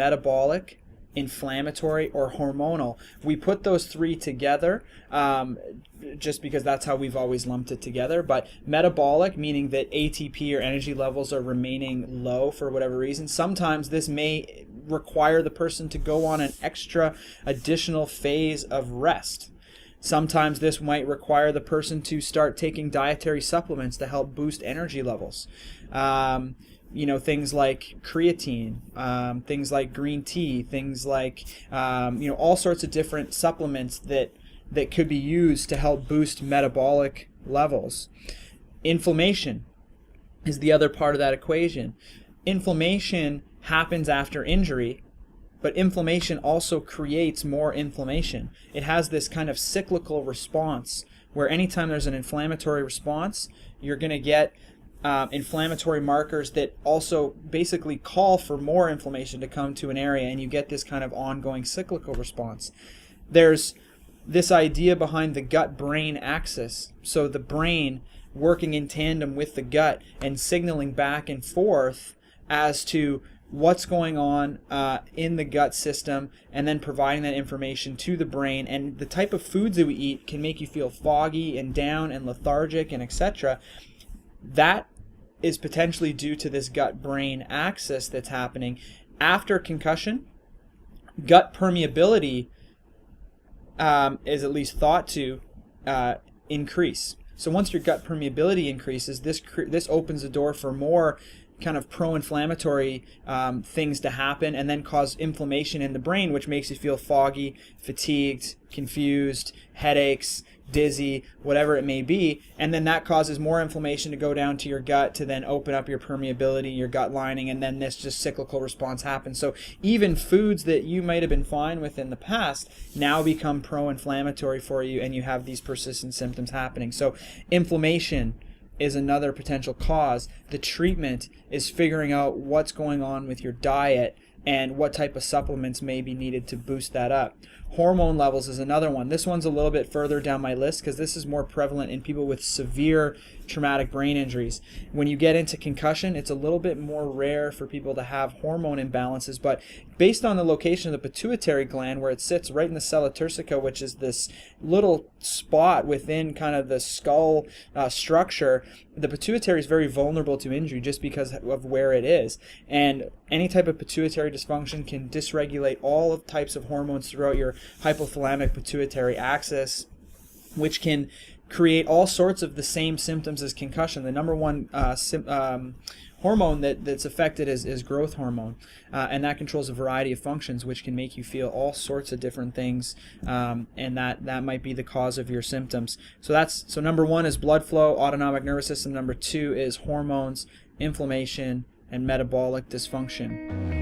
metabolic, inflammatory, or hormonal. We put those three together just because that's how we've always lumped it together. But metabolic, meaning that ATP or energy levels are remaining low for whatever reason. Sometimes this may require the person to go on an extra additional phase of rest. Sometimes this might require the person to start taking dietary supplements to help boost energy levels. Things like creatine, things like green tea, things like, all sorts of different supplements that could be used to help boost metabolic levels. Inflammation is the other part of that equation. Inflammation happens after injury, but inflammation also creates more inflammation. It has this kind of cyclical response where anytime there's an inflammatory response, you're going to get inflammatory markers that also basically call for more inflammation to come to an area, and you get this kind of ongoing cyclical response. There's this idea behind the gut-brain axis. So the brain working in tandem with the gut and signaling back and forth as to what's going on in the gut system, and then providing that information to the brain. And the type of foods that we eat can make you feel foggy and down and lethargic and etc. That is potentially due to this gut-brain axis that's happening. After concussion, gut permeability is at least thought to increase. So once your gut permeability increases, this opens the door for more kind of pro-inflammatory things to happen, and then cause inflammation in the brain, which makes you feel foggy, fatigued, confused, headaches, dizzy, whatever it may be. And then that causes more inflammation to go down to your gut to then open up your permeability, your gut lining, and then this just cyclical response happens. So even foods that you might have been fine with in the past now become pro-inflammatory for you, and you have these persistent symptoms happening. So inflammation is another potential cause. The treatment is figuring out what's going on with your diet and what type of supplements may be needed to boost that up. Hormone levels is another one. This one's a little bit further down my list because this is more prevalent in people with severe traumatic brain injuries. When you get into concussion, it's a little bit more rare for people to have hormone imbalances, but based on the location of the pituitary gland, where it sits right in the sella turcica, which is this little spot within kind of the skull structure, the pituitary is very vulnerable to injury just because of where it is. And any type of pituitary dysfunction can dysregulate all of types of hormones throughout your hypothalamic pituitary axis, which can create all sorts of the same symptoms as concussion. The number one hormone that's affected is growth hormone, and that controls a variety of functions, which can make you feel all sorts of different things, and that might be the cause of your symptoms. So number one is blood flow, autonomic nervous system. Number two is hormones, inflammation, and metabolic dysfunction.